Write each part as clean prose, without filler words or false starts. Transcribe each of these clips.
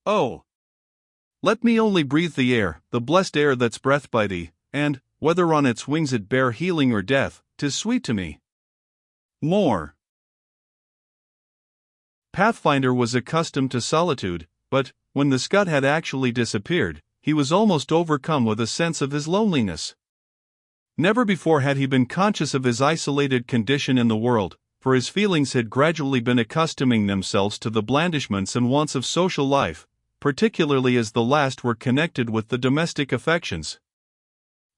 Oh! Let me only breathe the air, the blessed air that's breathed by thee, and, whether on its wings it bear healing or death, 'tis sweet to me. More. Pathfinder was accustomed to solitude, but, when the Scot had actually disappeared, he was almost overcome with a sense of his loneliness. Never before had he been conscious of his isolated condition in the world, for his feelings had gradually been accustoming themselves to the blandishments and wants of social life, particularly as the last were connected with the domestic affections.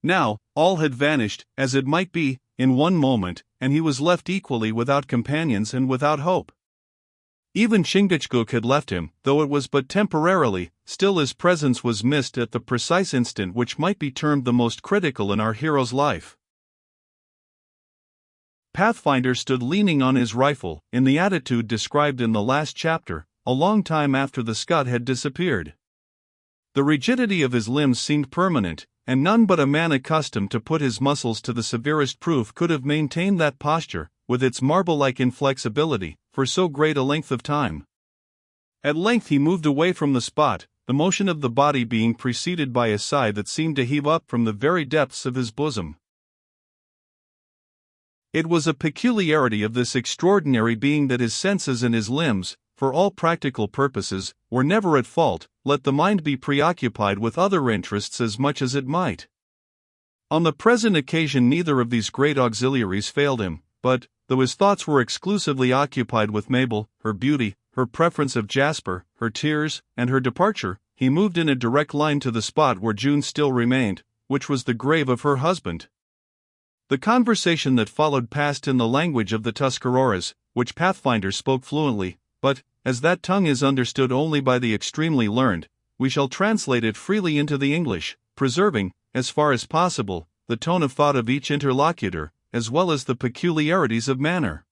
Now, all had vanished, as it might be, in one moment, and he was left equally without companions and without hope. Even Chingachgook had left him, though it was but temporarily. Still his presence was missed at the precise instant which might be termed the most critical in our hero's life. Pathfinder stood leaning on his rifle, in the attitude described in the last chapter, a long time after the Scot had disappeared. The rigidity of his limbs seemed permanent, and none but a man accustomed to put his muscles to the severest proof could have maintained that posture, with its marble-like inflexibility, for so great a length of time. At length he moved away from the spot, the motion of the body being preceded by a sigh that seemed to heave up from the very depths of his bosom. It was a peculiarity of this extraordinary being that his senses and his limbs, for all practical purposes, were never at fault, let the mind be preoccupied with other interests as much as it might. On the present occasion neither of these great auxiliaries failed him, but, though his thoughts were exclusively occupied with Mabel, her beauty, her preference of Jasper, her tears, and her departure, he moved in a direct line to the spot where June still remained, which was the grave of her husband. The conversation that followed passed in the language of the Tuscaroras, which Pathfinder spoke fluently, but, as that tongue is understood only by the extremely learned, we shall translate it freely into the English, preserving, as far as possible, the tone of thought of each interlocutor, as well as the peculiarities of manner.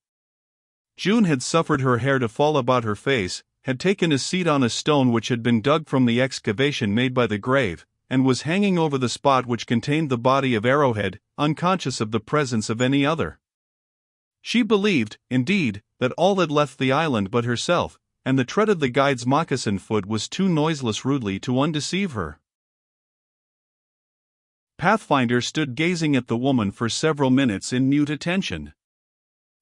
June had suffered her hair to fall about her face, had taken a seat on a stone which had been dug from the excavation made by the grave, and was hanging over the spot which contained the body of Arrowhead, unconscious of the presence of any other. She believed, indeed, that all had left the island but herself, and the tread of the guide's moccasin foot was too noiseless rudely to undeceive her. Pathfinder stood gazing at the woman for several minutes in mute attention.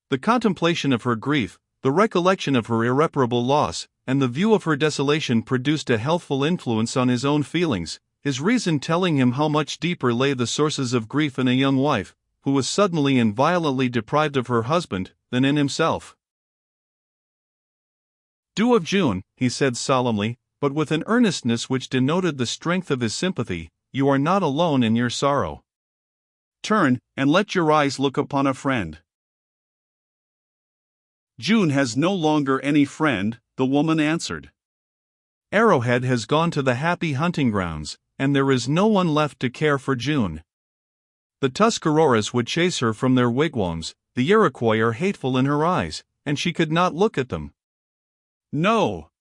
The contemplation of her grief, the recollection of her irreparable loss, and the view of her desolation produced a healthful influence on his own feelings, his reason telling him how much deeper lay the sources of grief in a young wife, who was suddenly and violently deprived of her husband, than in himself. "Do of June," he said solemnly, but with an earnestness which denoted the strength of his sympathy, "you are not alone in your sorrow. Turn, and let your eyes look upon a friend." "June has no longer any friend," the woman answered. "Arrowhead has gone to the happy hunting grounds, and there is no one left to care for June. The Tuscaroras would chase her from their wigwams, the Iroquois are hateful in her eyes, and she could not look at them. No!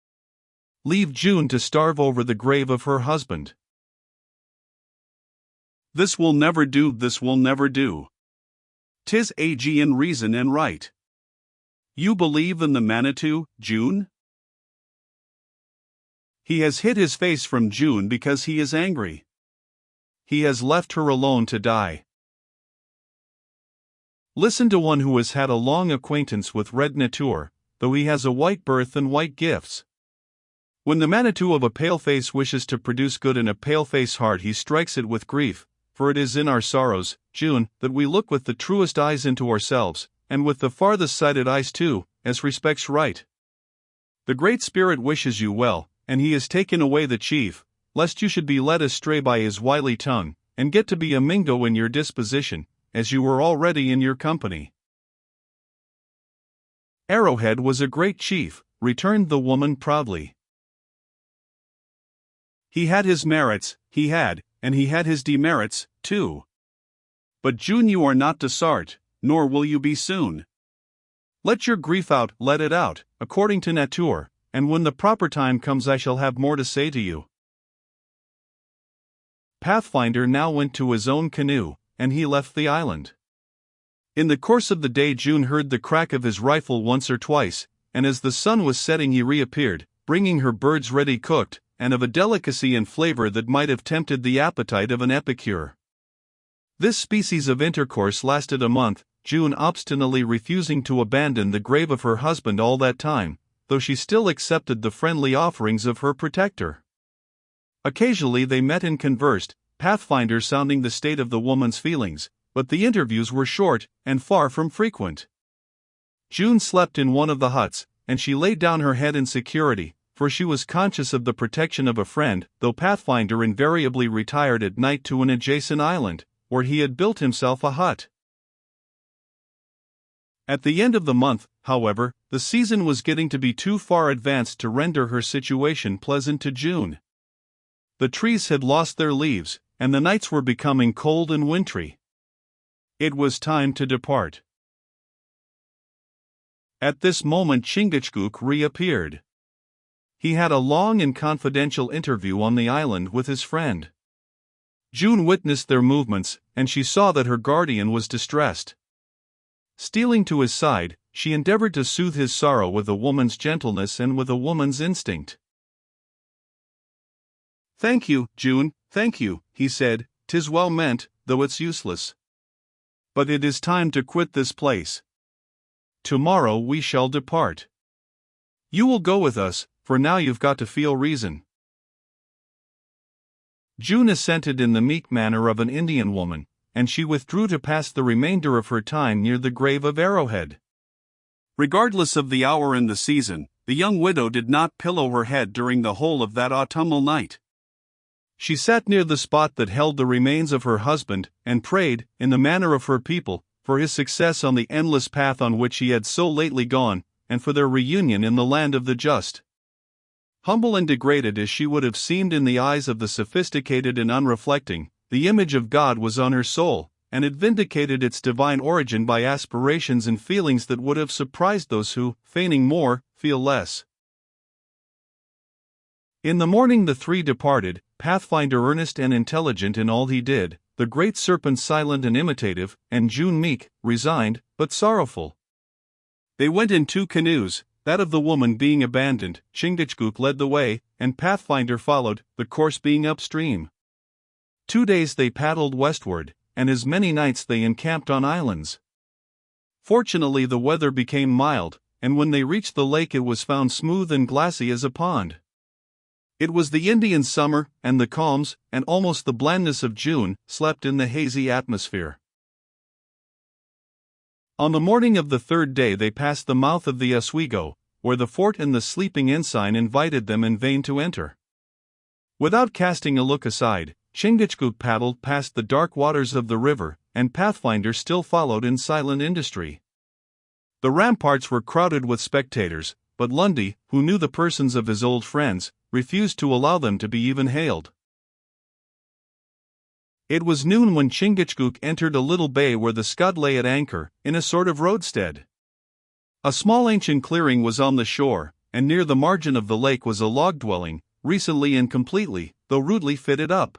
Leave June to starve over the grave of her husband. This will never do, this will never do. 'Tis Aegean reason and right. You believe in the Manitou, June? He has hid his face from June because he is angry. He has left her alone to die. Listen to one who has had a long acquaintance with red nature, though he has a white birth and white gifts. When the Manitou of a paleface wishes to produce good in a paleface heart, he strikes it with grief, for it is in our sorrows, June, that we look with the truest eyes into ourselves, and with the farthest-sighted eyes too, as respects right. The Great Spirit wishes you well, and he has taken away the chief, lest you should be led astray by his wily tongue, and get to be a Mingo in your disposition, as you were already in your company." "Arrowhead was a great chief," returned the woman proudly. "He had his merits, and he had his demerits, too. But June, you are not Dessart, nor will you be soon. Let your grief out, let it out, according to nature, and when the proper time comes I shall have more to say to you." Pathfinder now went to his own canoe, and he left the island. In the course of the day June heard the crack of his rifle once or twice, and as the sun was setting he reappeared, bringing her birds ready cooked, and of a delicacy and flavor that might have tempted the appetite of an epicure. This species of intercourse lasted a month, June obstinately refusing to abandon the grave of her husband all that time, though she still accepted the friendly offerings of her protector. Occasionally they met and conversed, Pathfinder sounding the state of the woman's feelings, but the interviews were short and far from frequent. June slept in one of the huts, and she laid down her head in security, for she was conscious of the protection of a friend, though Pathfinder invariably retired at night to an adjacent island, where he had built himself a hut. At the end of the month, however, the season was getting to be too far advanced to render her situation pleasant to June. The trees had lost their leaves, and the nights were becoming cold and wintry. It was time to depart. At this moment Chingachgook reappeared. He had a long and confidential interview on the island with his friend. June witnessed their movements, and she saw that her guardian was distressed. Stealing to his side, she endeavored to soothe his sorrow with a woman's gentleness and with a woman's instinct. "Thank you, June, thank you," he said, "'tis well meant, though it's useless. But it is time to quit this place. Tomorrow we shall depart. You will go with us, for now you've got to feel reason." June assented in the meek manner of an Indian woman, and she withdrew to pass the remainder of her time near the grave of Arrowhead. Regardless of the hour and the season, the young widow did not pillow her head during the whole of that autumnal night. She sat near the spot that held the remains of her husband, and prayed, in the manner of her people, for his success on the endless path on which he had so lately gone, and for their reunion in the land of the just. Humble and degraded as she would have seemed in the eyes of the sophisticated and unreflecting, the image of God was on her soul, and it vindicated its divine origin by aspirations and feelings that would have surprised those who, feigning more, feel less. In the morning the three departed, Pathfinder earnest and intelligent in all he did, the great serpent silent and imitative, and June meek, resigned, but sorrowful. They went in 2 canoes, that of the woman being abandoned. Chingachgook led the way, and Pathfinder followed, the course being upstream. 2 days they paddled westward, and as many nights they encamped on islands. Fortunately the weather became mild, and when they reached the lake it was found smooth and glassy as a pond. It was the Indian summer, and the calms, and almost the blandness of June, slept in the hazy atmosphere. On the morning of the 3rd day they passed the mouth of the Oswego, where the fort and the sleeping ensign invited them in vain to enter. Without casting a look aside, Chingachgook paddled past the dark waters of the river, and Pathfinder still followed in silent industry. The ramparts were crowded with spectators, but Lundy, who knew the persons of his old friends, refused to allow them to be even hailed. It was noon when Chingachgook entered a little bay where the Scud lay at anchor, in a sort of roadstead. A small ancient clearing was on the shore, and near the margin of the lake was a log dwelling, recently and completely, though rudely fitted up.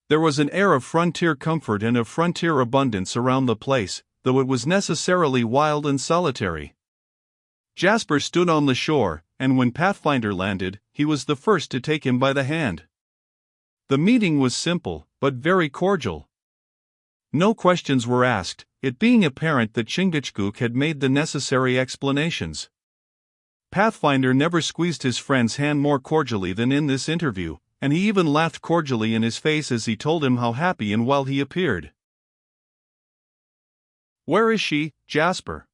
There was an air of frontier comfort and of frontier abundance around the place, though it was necessarily wild and solitary. Jasper stood on the shore, and when Pathfinder landed, he was the first to take him by the hand. The meeting was simple, but very cordial. No questions were asked, it being apparent that Chingachgook had made the necessary explanations. Pathfinder never squeezed his friend's hand more cordially than in this interview, and he even laughed cordially in his face as he told him how happy and well he appeared. "Where is she, Jasper?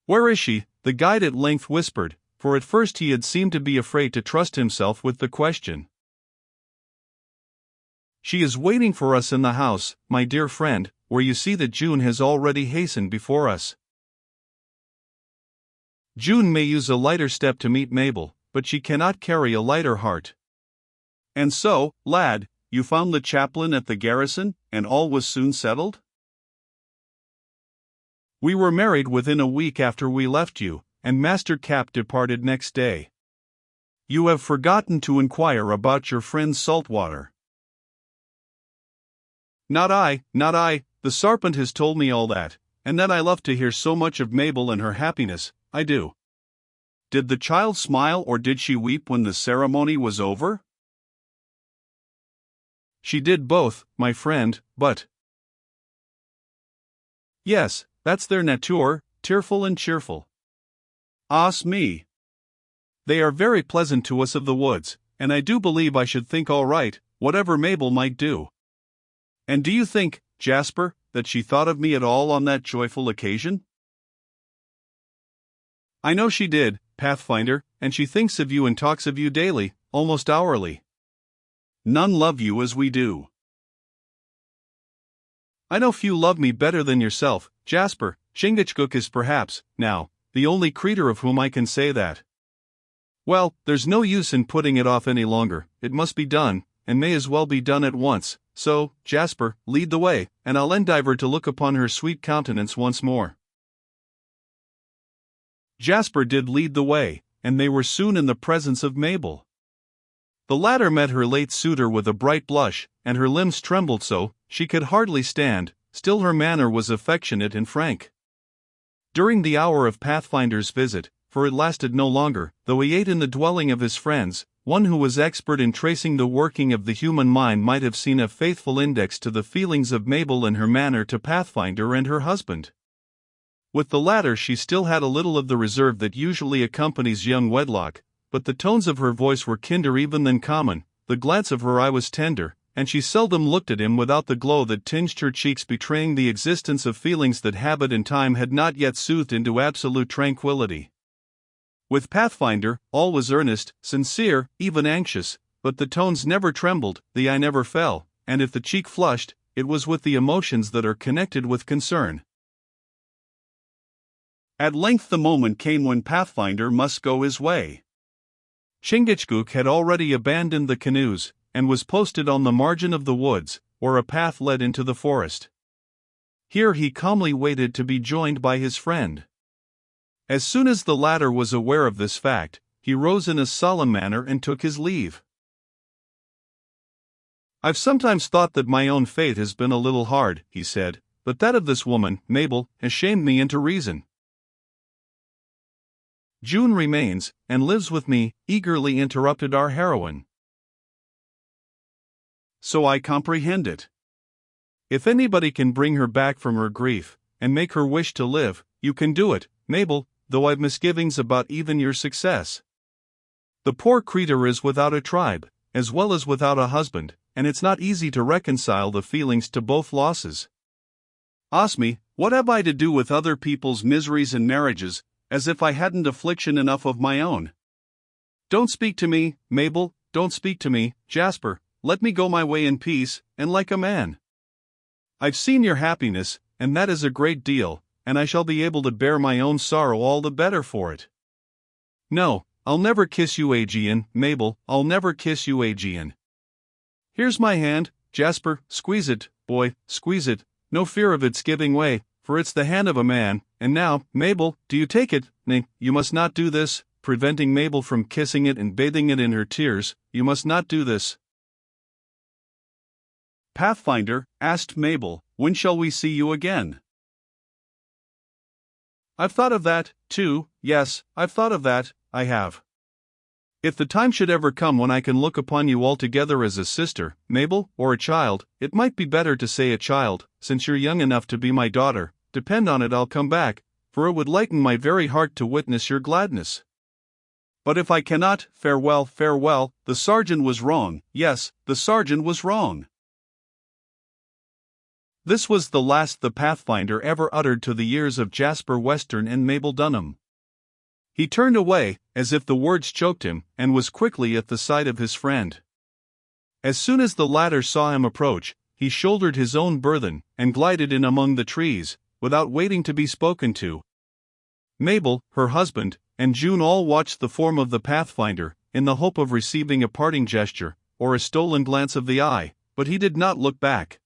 Where is she?" the guide at length whispered, for at first he had seemed to be afraid to trust himself with the question. "She is waiting for us in the house, my dear friend, where you see that June has already hastened before us. June may use a lighter step to meet Mabel, but she cannot carry a lighter heart. And so, lad, you found the chaplain at the garrison, and all was soon settled?" "We were married within a week after we left you, and Master Cap departed next day. You have forgotten to inquire about your friend Saltwater." Not I, the serpent has told me all that, and that I love to hear so much of Mabel and her happiness, I do." Did the child smile or did she weep when the ceremony was over? She did both, my friend, but... Yes, that's their nature, tearful and cheerful. Ahs me. They are very pleasant to us of the woods, and I do believe I should think all right, whatever Mabel might do. And do you think, Jasper, that she thought of me at all on that joyful occasion? I know she did, Pathfinder, and she thinks of you and talks of you daily, almost hourly. None love you as we do. I know few love me better than yourself, Jasper. Chingachgook is perhaps, now, the only creature of whom I can say that. Well, there's no use in putting it off any longer, it must be done, and may as well be done at once, so, Jasper, lead the way, and I'll endeavor to look upon her sweet countenance once more. Jasper did lead the way, and they were soon in the presence of Mabel. The latter met her late suitor with a bright blush, and her limbs trembled so, she could hardly stand, still her manner was affectionate and frank. During the hour of Pathfinder's visit, for it lasted no longer, though he ate in the dwelling of his friends, one who was expert in tracing the working of the human mind might have seen a faithful index to the feelings of Mabel in her manner to Pathfinder and her husband. With the latter she still had a little of the reserve that usually accompanies young wedlock, but the tones of her voice were kinder even than common, the glance of her eye was tender, and she seldom looked at him without the glow that tinged her cheeks, betraying the existence of feelings that habit and time had not yet soothed into absolute tranquility. With Pathfinder, all was earnest, sincere, even anxious, but the tones never trembled, the eye never fell, and if the cheek flushed, it was with the emotions that are connected with concern. At length the moment came when Pathfinder must go his way. Chingachgook had already abandoned the canoes, and was posted on the margin of the woods, where a path led into the forest. Here he calmly waited to be joined by his friend. As soon as the latter was aware of this fact, he rose in a solemn manner and took his leave. "I've sometimes thought that my own fate has been a little hard," he said, "but that of this woman, Mabel, has shamed me into reason. June remains, and lives with me," eagerly interrupted our heroine. "So I comprehend it. If anybody can bring her back from her grief, and make her wish to live, you can do it, Mabel, though I've misgivings about even your success. The poor creature is without a tribe, as well as without a husband, and it's not easy to reconcile the feelings to both losses. Ask me, what have I to do with other people's miseries and marriages, as if I hadn't affliction enough of my own? Don't speak to me, Mabel, don't speak to me, Jasper, let me go my way in peace, and like a man. I've seen your happiness, and that is a great deal, and I shall be able to bear my own sorrow all the better for it. No, I'll never kiss you, Aegean, Mabel, I'll never kiss you, Aegean. Here's my hand, Jasper, squeeze it, boy, squeeze it, no fear of its giving way, for it's the hand of a man, and now, Mabel, do you take it? Nay, you must not do this," preventing Mabel from kissing it and bathing it in her tears, "you must not do this." "Pathfinder," asked Mabel, "when shall we see you again?" "I've thought of that, too, yes, I've thought of that, I have. If the time should ever come when I can look upon you altogether as a sister, Mabel, or a child, it might be better to say a child, since you're young enough to be my daughter, depend on it I'll come back, for it would lighten my very heart to witness your gladness. But if I cannot, farewell, farewell, the sergeant was wrong, yes, the sergeant was wrong." This was the last the Pathfinder ever uttered to the ears of Jasper Western and Mabel Dunham. He turned away, as if the words choked him, and was quickly at the side of his friend. As soon as the latter saw him approach, he shouldered his own burthen, and glided in among the trees, without waiting to be spoken to. Mabel, her husband, and June all watched the form of the Pathfinder, in the hope of receiving a parting gesture, or a stolen glance of the eye, but he did not look back.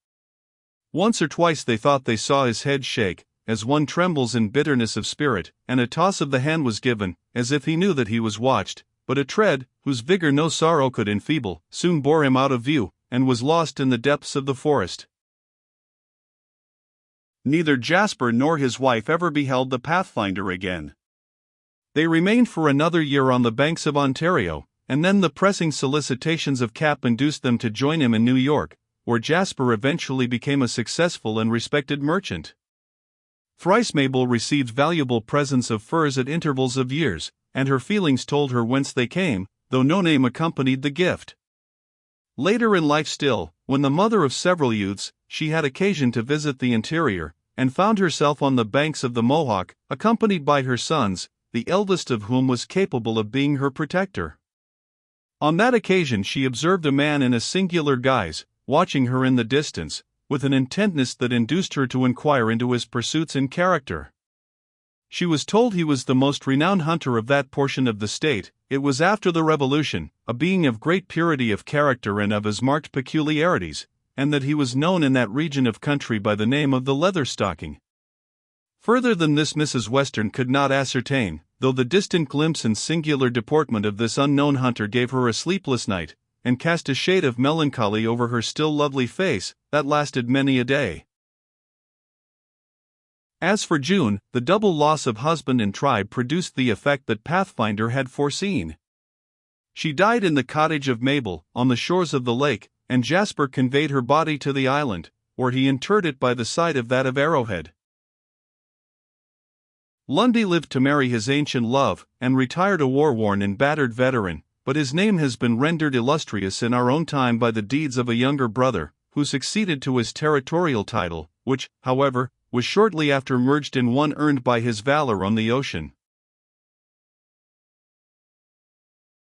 Once or twice they thought they saw his head shake, as one trembles in bitterness of spirit, and a toss of the hand was given, as if he knew that he was watched, but a tread, whose vigor no sorrow could enfeeble, soon bore him out of view, and was lost in the depths of the forest. Neither Jasper nor his wife ever beheld the Pathfinder again. They remained for another year on the banks of Ontario, and then the pressing solicitations of Cap induced them to join him in New York, where Jasper eventually became a successful and respected merchant. Thrice Mabel received valuable presents of furs at intervals of years, and her feelings told her whence they came, though no name accompanied the gift. Later in life still, when the mother of several youths, she had occasion to visit the interior, and found herself on the banks of the Mohawk, accompanied by her sons, the eldest of whom was capable of being her protector. On that occasion she observed a man in a singular guise, watching her in the distance, with an intentness that induced her to inquire into his pursuits and character. She was told he was the most renowned hunter of that portion of the state. It was after the Revolution, a being of great purity of character and of as marked peculiarities, and that he was known in that region of country by the name of the Leatherstocking. Further than this Mrs. Western could not ascertain, though the distant glimpse and singular deportment of this unknown hunter gave her a sleepless night, and cast a shade of melancholy over her still lovely face, that lasted many a day. As for June, the double loss of husband and tribe produced the effect that Pathfinder had foreseen. She died in the cottage of Mabel, on the shores of the lake, and Jasper conveyed her body to the island, where he interred it by the side of that of Arrowhead. Lundy lived to marry his ancient love, and retired a war-worn and battered veteran, but his name has been rendered illustrious in our own time by the deeds of a younger brother, who succeeded to his territorial title, which, however, was shortly after merged in one earned by his valor on the ocean.